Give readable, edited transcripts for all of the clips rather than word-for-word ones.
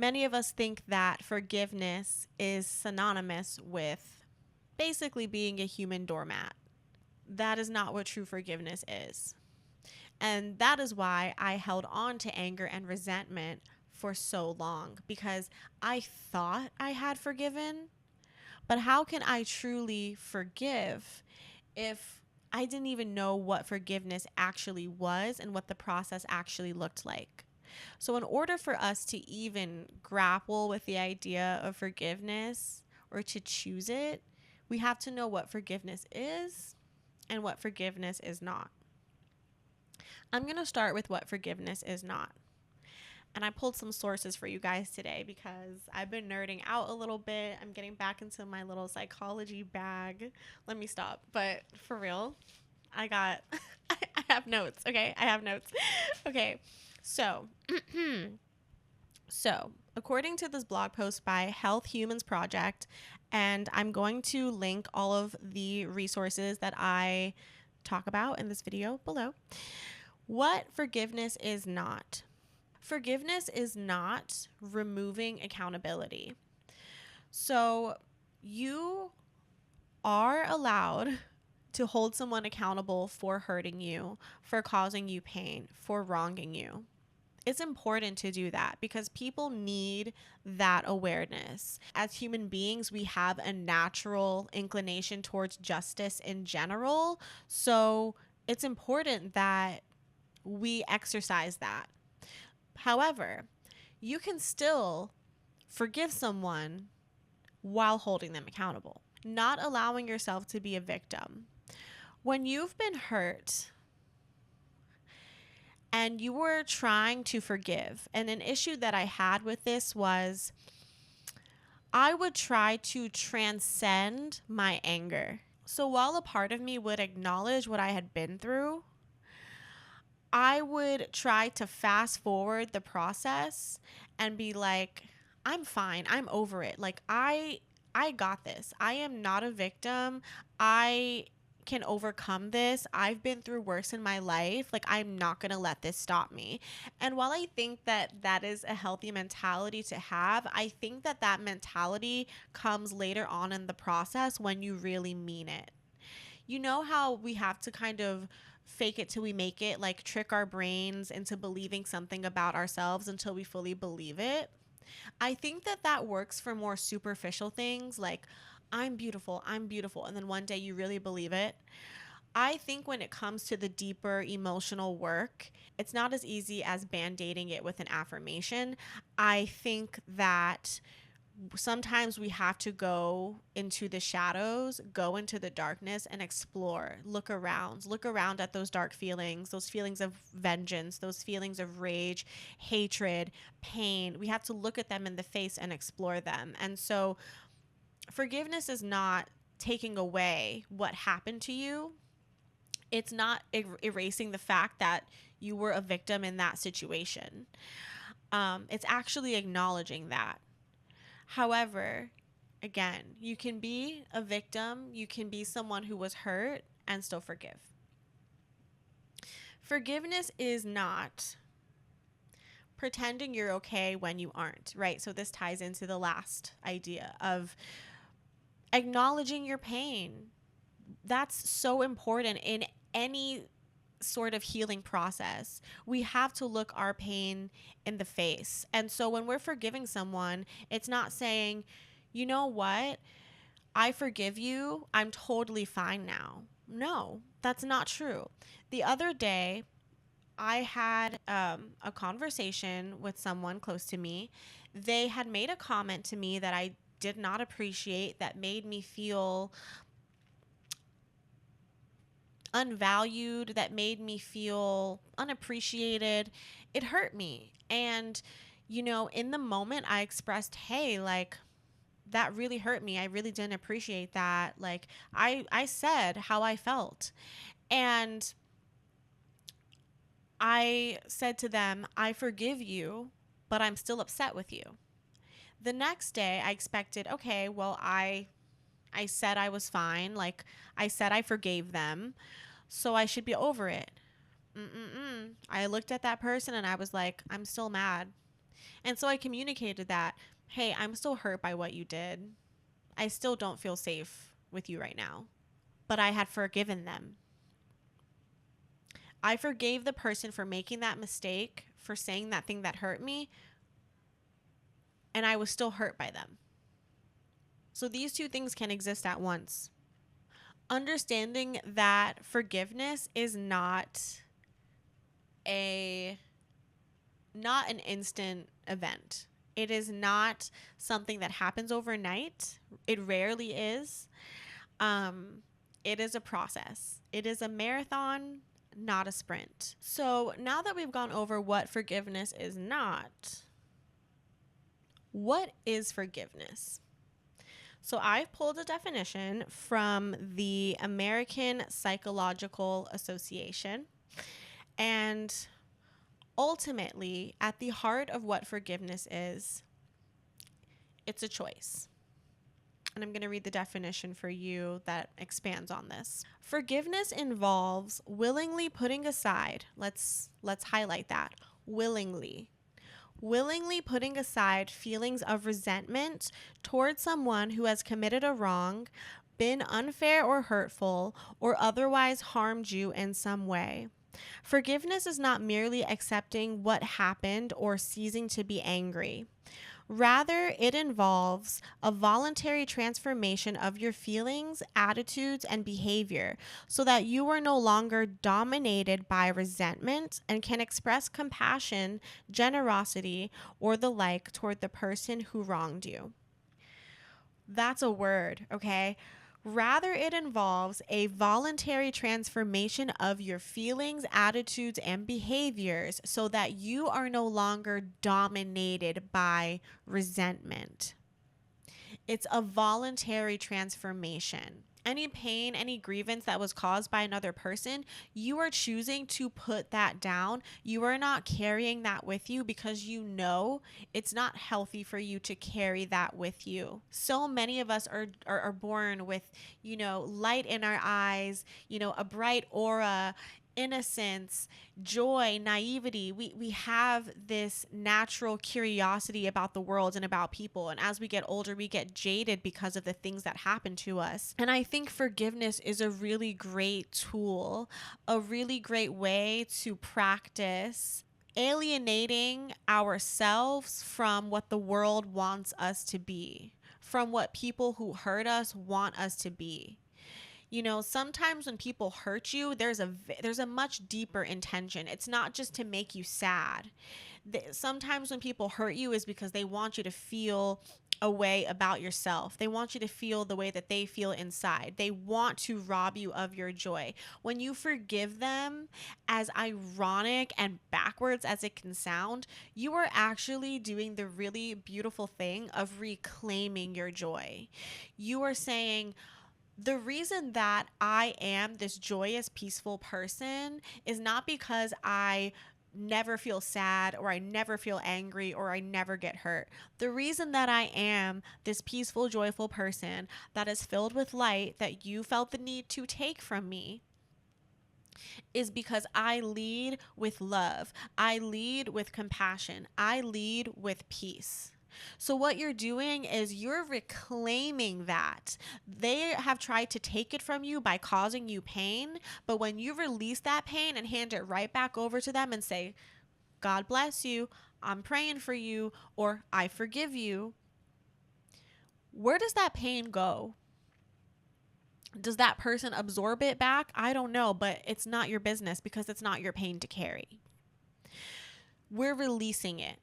Many of us think that forgiveness is synonymous with basically being a human doormat. That is not what true forgiveness is. And that is why I held on to anger and resentment for so long, because I thought I had forgiven. But how can I truly forgive if I didn't even know what forgiveness actually was and what the process actually looked like? So, in order for us to even grapple with the idea of forgiveness or to choose it, we have to know what forgiveness is and what forgiveness is not. I'm going to start with what forgiveness is not. And I pulled some sources for you guys today because I've been nerding out a little bit. I'm getting back into my little psychology bag. Let me stop. But for real, I got, I have notes. Okay. I have notes. Okay. So, according to this blog post by Health Humans Project, and I'm going to link all of the resources that I talk about in this video below. What forgiveness is not. Forgiveness is not removing accountability. So you are allowed to hold someone accountable for hurting you, for causing you pain, for wronging you. It's important to do that because people need that awareness. As human beings, we have a natural inclination towards justice in general. So it's important that we exercise that. However, you can still forgive someone while holding them accountable, not allowing yourself to be a victim. When you've been hurt and you were trying to forgive, and an issue that I had with this was I would try to transcend my anger. So while a part of me would acknowledge what I had been through, I would try to fast forward the process and be like, I'm fine. I'm over it. Like I got this. I am not a victim. I can overcome this. I've been through worse in my life. Like I'm not going to let this stop me. And while I think that that is a healthy mentality to have, I think that that mentality comes later on in the process when you really mean it. You know how we have to kind of fake it till we make it, like trick our brains into believing something about ourselves until we fully believe it? I think that that works for more superficial things like I'm beautiful, and then one day you really believe it. I think when it comes to the deeper emotional work, it's not as easy as band-aiding it with an affirmation. I think that sometimes we have to go into the shadows, go into the darkness and explore, look around at those dark feelings, those feelings of vengeance, those feelings of rage, hatred, pain. We have to look at them in the face and explore them. And so forgiveness is not taking away what happened to you. It's not erasing the fact that you were a victim in that situation. It's actually acknowledging that. However, again, you can be a victim, you can be someone who was hurt and still forgive. Forgiveness is not pretending you're okay when you aren't, right? So this ties into the last idea of acknowledging your pain. That's so important in any sort of healing process. We have to look our pain in the face. And so when we're forgiving someone, it's not saying, you know what? I forgive you. I'm totally fine now. No, that's not true. The other day, I had a conversation with someone close to me. They had made a comment to me that I did not appreciate, that made me feel unvalued, that made me feel unappreciated. It hurt me. And, you know, in the moment I expressed, hey, like, that really hurt me. I really didn't appreciate that. Like, I said how I felt. And I said to them, I forgive you, but I'm still upset with you. The next day I expected, okay, well, I said I was fine. Like, I said I forgave them, so I should be over it. I looked at that person and I was like, I'm still mad. And so I communicated that, hey, I'm still hurt by what you did. I still don't feel safe with you right now. But I had forgiven them. I forgave the person for making that mistake, for saying that thing that hurt me, and I was still hurt by them. So these two things can exist at once. Understanding that forgiveness is a not an instant event. It is not something that happens overnight. It rarely is. It is a process. It is a marathon, not a sprint. So now that we've gone over what forgiveness is not, what is forgiveness? So I've pulled a definition from the American Psychological Association. And ultimately, at the heart of what forgiveness is, it's a choice. And I'm going to read the definition for you that expands on this. Forgiveness involves willingly putting aside, let's highlight that, willingly putting aside feelings of resentment towards someone who has committed a wrong, been unfair or hurtful, or otherwise harmed you in some way. Forgiveness is not merely accepting what happened or ceasing to be angry. Rather, it involves a voluntary transformation of your feelings, attitudes, and behavior so that you are no longer dominated by resentment and can express compassion, generosity, or the like toward the person who wronged you. That's a word, okay? Rather, it involves a voluntary transformation of your feelings, attitudes, and behaviors so that you are no longer dominated by resentment. It's a voluntary transformation. Any pain, any grievance that was caused by another person, you are choosing to put that down. You are not carrying that with you because you know it's not healthy for you to carry that with you. So many of us are born with, light in our eyes, a bright aura, innocence, joy, naivety. We have this natural curiosity about the world and about people. And as we get older, we get jaded because of the things that happen to us. And I think forgiveness is a really great tool, a really great way to practice alienating ourselves from what the world wants us to be, from what people who hurt us want us to be. Sometimes when people hurt you, there's a much deeper intention. It's not just to make you sad. Sometimes when people hurt you is because they want you to feel a way about yourself. They want you to feel the way that they feel inside. They want to rob you of your joy. When you forgive them, as ironic and backwards as it can sound, you are actually doing the really beautiful thing of reclaiming your joy. You are saying, the reason that I am this joyous, peaceful person is not because I never feel sad or I never feel angry or I never get hurt. The reason that I am this peaceful, joyful person that is filled with light that you felt the need to take from me is because I lead with love. I lead with compassion. I lead with peace. So what you're doing is you're reclaiming that. They have tried to take it from you by causing you pain, but when you release that pain and hand it right back over to them and say, God bless you, I'm praying for you, or I forgive you, where does that pain go? Does that person absorb it back? I don't know, but it's not your business because it's not your pain to carry. We're releasing it.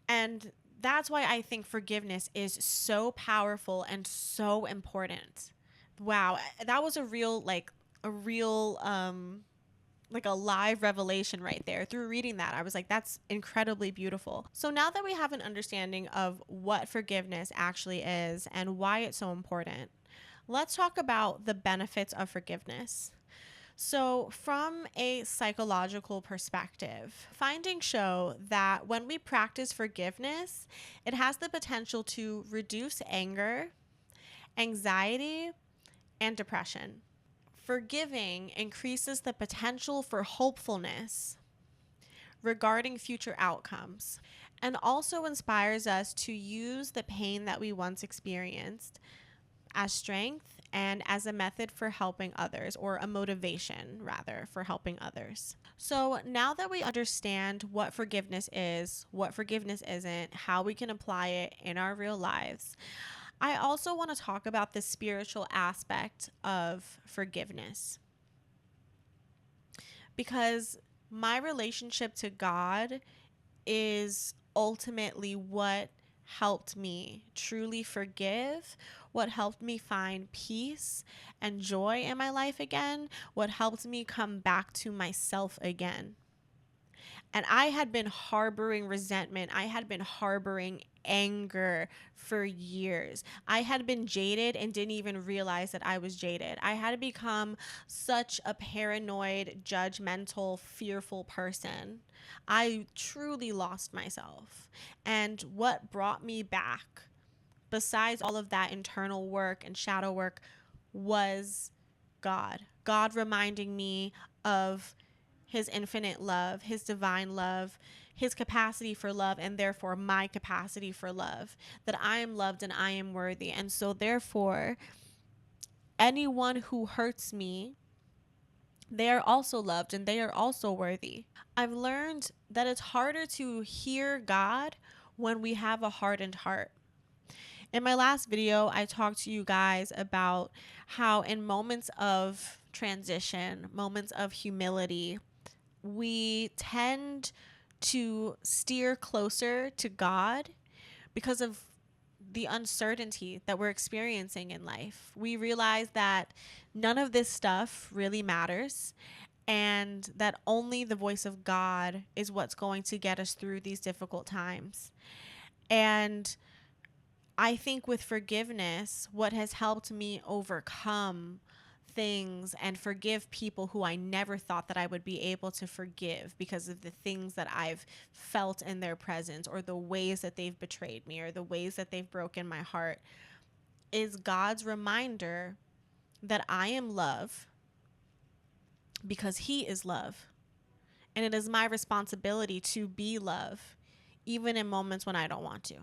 And that's why I think forgiveness is so powerful and so important. Wow, that was a live revelation right there. Through reading that, I was like, that's incredibly beautiful. So now that we have an understanding of what forgiveness actually is and why it's so important, let's talk about the benefits of forgiveness. So, from a psychological perspective, findings show that when we practice forgiveness, it has the potential to reduce anger, anxiety, and depression. Forgiving increases the potential for hopefulness, regarding future outcomes, and also inspires us to use the pain that we once experienced as strength and as a method for helping others, or a motivation rather for helping others. So now that we understand what forgiveness is, what forgiveness isn't, how we can apply it in our real lives, I also want to talk about the spiritual aspect of forgiveness, because my relationship to God is ultimately what helped me truly forgive, what helped me find peace and joy in my life again, what helped me come back to myself again. And I had been harboring resentment. I had been harboring anger for years. I had been jaded and didn't even realize that I was jaded. I had become such a paranoid, judgmental, fearful person. I truly lost myself. And what brought me back, besides all of that internal work and shadow work, was God. God reminding me of his infinite love, his divine love, his capacity for love, and therefore my capacity for love, that I am loved and I am worthy. And so therefore, anyone who hurts me, they are also loved and they are also worthy. I've learned that it's harder to hear God when we have a hardened heart. In my last video, I talked to you guys about how in moments of transition, moments of humility, we tend to steer closer to God because of the uncertainty that we're experiencing in life. We realize that none of this stuff really matters, and that only the voice of God is what's going to get us through these difficult times. And I think with forgiveness, what has helped me overcome things and forgive people who I never thought that I would be able to forgive because of the things that I've felt in their presence, or the ways that they've betrayed me, or the ways that they've broken my heart, is God's reminder that I am love because he is love. And it is my responsibility to be love, even in moments when I don't want to.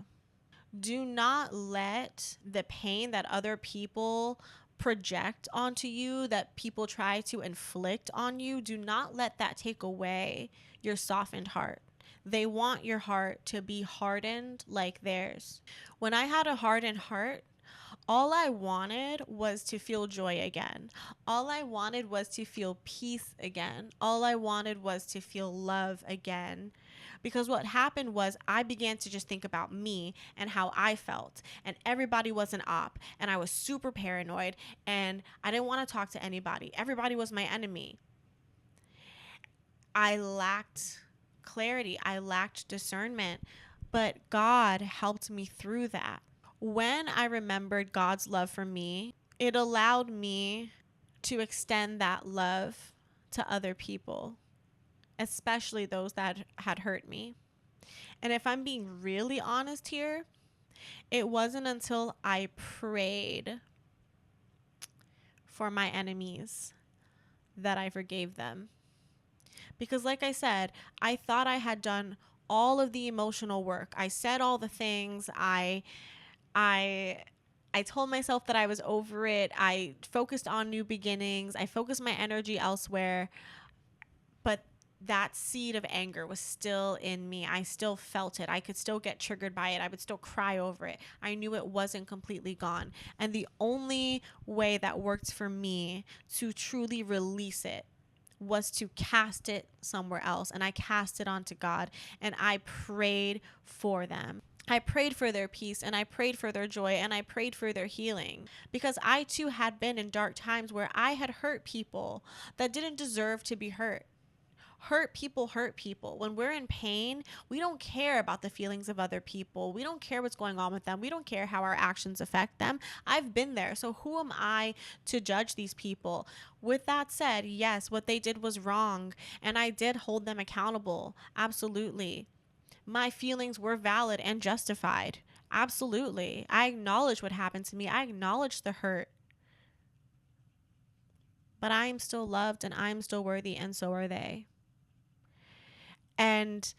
Do not let the pain that other people project onto you, that people try to inflict on you, do not let that take away your softened heart. They want your heart to be hardened like theirs. When I had a hardened heart, all I wanted was to feel joy again. All I wanted was to feel peace again. All I wanted was to feel love again. Because what happened was I began to just think about me and how I felt. And everybody was an op. And I was super paranoid. And I didn't want to talk to anybody. Everybody was my enemy. I lacked clarity. I lacked discernment. But God helped me through that. When I remembered God's love for me, it allowed me to extend that love to other people, especially those that had hurt me. And if I'm being really honest here, it wasn't until I prayed for my enemies that I forgave them. Because like I said, I thought I had done all of the emotional work. I said all the things. I told myself that I was over it. I focused on new beginnings. I focused my energy elsewhere. But that seed of anger was still in me. I still felt it. I could still get triggered by it. I would still cry over it. I knew it wasn't completely gone. And the only way that worked for me to truly release it was to cast it somewhere else. And I cast it onto God, and I prayed for them. I prayed for their peace, and I prayed for their joy, and I prayed for their healing, because I too had been in dark times where I had hurt people that didn't deserve to be hurt. Hurt people hurt people. When we're in pain, we don't care about the feelings of other people. We don't care what's going on with them. We don't care how our actions affect them. I've been there. So who am I to judge these people? With that said, yes, what they did was wrong, and I did hold them accountable. Absolutely. My feelings were valid and justified. Absolutely. I acknowledge what happened to me. I acknowledge the hurt. But I am still loved, and I am still worthy, and so are they. And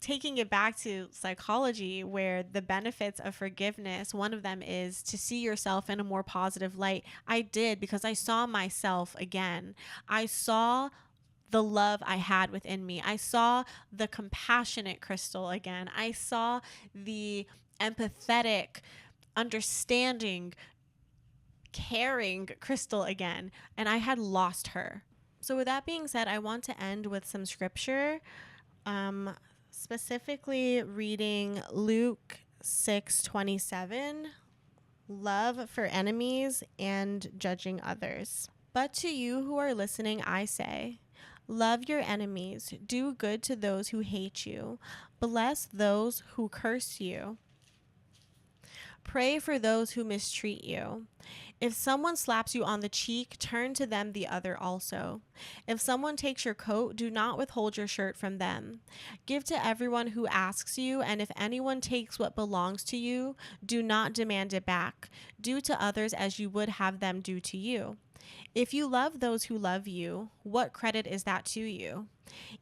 taking it back to psychology, where the benefits of forgiveness, one of them is to see yourself in a more positive light. I did, because I saw myself again. I saw the love I had within me. I saw the compassionate Crystal again. I saw the empathetic, understanding, caring Crystal again. And I had lost her. So with that being said, I want to end with some scripture. Specifically reading Luke 6:27, love for enemies and judging others. But to you who are listening, I say, love your enemies, do good to those who hate you, bless those who curse you. Pray for those who mistreat you. If someone slaps you on the cheek, turn to them the other also. If someone takes your coat, do not withhold your shirt from them. Give to everyone who asks you, and if anyone takes what belongs to you, do not demand it back. Do to others as you would have them do to you. If you love those who love you, what credit is that to you?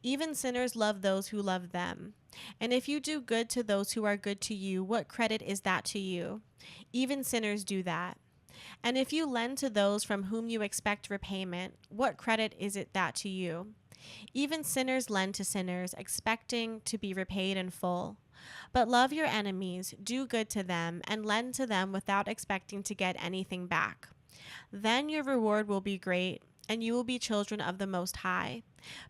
Even sinners love those who love them. And if you do good to those who are good to you, what credit is that to you? Even sinners do that. And if you lend to those from whom you expect repayment, what credit is it that to you? Even sinners lend to sinners, expecting to be repaid in full. But love your enemies, do good to them, and lend to them without expecting to get anything back. Then your reward will be great, and you will be children of the Most High,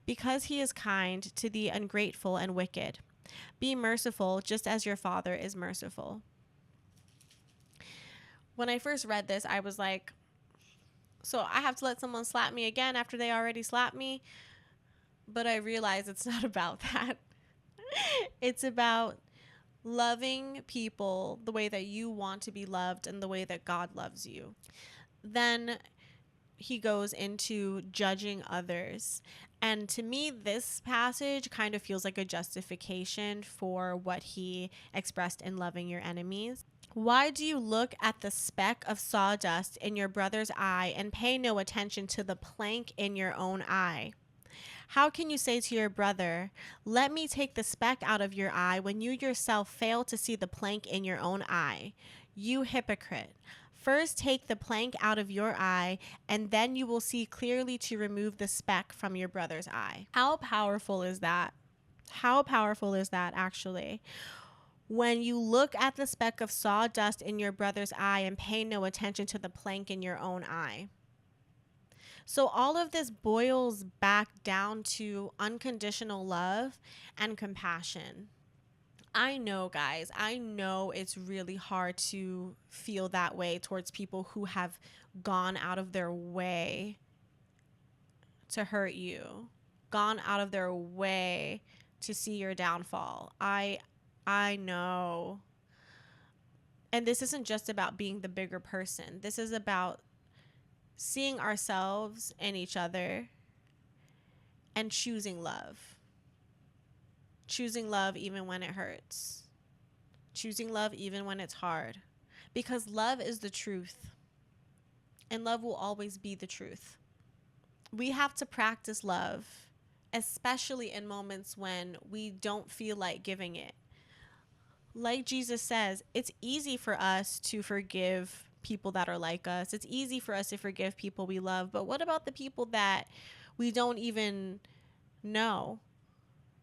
because He is kind to the ungrateful and wicked. Be merciful, just as your Father is merciful. When I first read this, I was like, so I have to let someone slap me again after they already slapped me? But I realized it's not about that. It's about loving people the way that you want to be loved and the way that God loves you. Then he goes into judging others. And to me, this passage kind of feels like a justification for what he expressed in loving your enemies. Why do you look at the speck of sawdust in your brother's eye and pay no attention to the plank in your own eye? How can you say to your brother, let me take the speck out of your eye, when you yourself fail to see the plank in your own eye? You hypocrite. First take the plank out of your eye, and then you will see clearly to remove the speck from your brother's eye. How powerful is that? How powerful is that, actually? When you look at the speck of sawdust in your brother's eye and pay no attention to the plank in your own eye. So all of this boils back down to unconditional love and compassion. I know, guys, I know it's really hard to feel that way towards people who have gone out of their way to hurt you, gone out of their way to see your downfall. I know. And this isn't just about being the bigger person. This is about seeing ourselves and each other and choosing love. Choosing love even when it hurts. Choosing love even when it's hard. Because love is the truth. And love will always be the truth. We have to practice love, especially in moments when we don't feel like giving it. Like Jesus says, it's easy for us to forgive people that are like us. It's easy for us to forgive people we love. But what about the people that we don't even know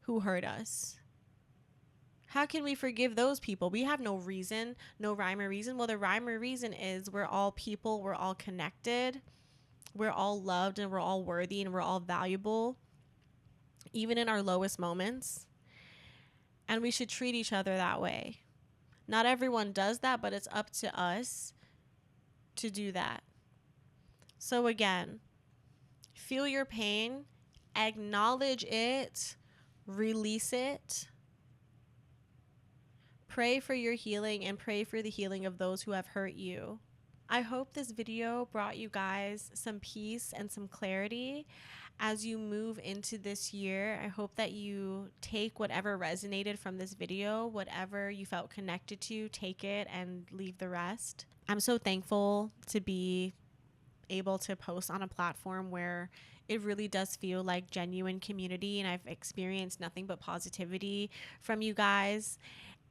who hurt us? How can we forgive those people? We have no reason, no rhyme or reason. Well, the rhyme or reason is we're all people, we're all connected, we're all loved, and we're all worthy, and we're all valuable, even in our lowest moments. And we should treat each other that way. Not everyone does that, but it's up to us to do that. So again, feel your pain, acknowledge it, release it. Pray for your healing and pray for the healing of those who have hurt you. I hope this video brought you guys some peace and some clarity as you move into this year. I hope that you take whatever resonated from this video, whatever you felt connected to, take it and leave the rest. I'm so thankful to be able to post on a platform where it really does feel like genuine community, and I've experienced nothing but positivity from you guys.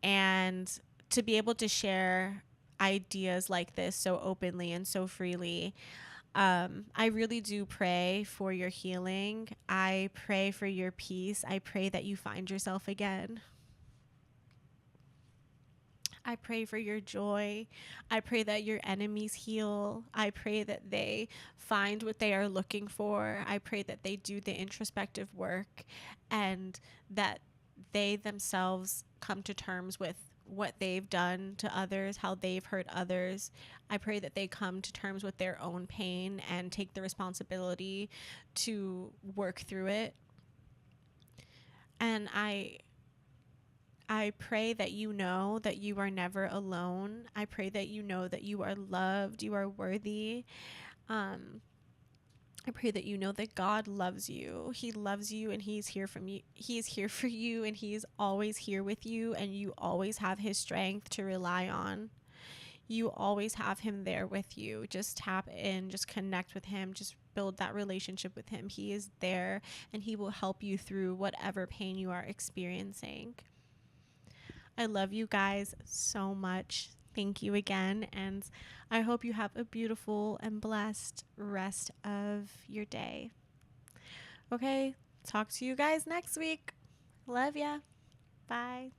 And to be able to share ideas like this so openly and so freely, I really do pray for your healing. I pray for your peace. I pray that you find yourself again. I pray for your joy. I pray that your enemies heal. I pray that they find what they are looking for. I pray that they do the introspective work and that they themselves come to terms with what they've done to others, how they've hurt others. I pray that they come to terms with their own pain and take the responsibility to work through it. And I pray that you know that you are never alone. I pray that you know that you are loved, you are worthy. Um, I pray that you know that God loves you. He loves you and he's here from you. He is here for you and he is always here with you, and you always have his strength to rely on. You always have him there with you. Just tap in, just connect with him, just build that relationship with him. He is there and he will help you through whatever pain you are experiencing. I love you guys so much. Thank you again. And I hope you have a beautiful and blessed rest of your day. Okay, talk to you guys next week. Love ya. Bye.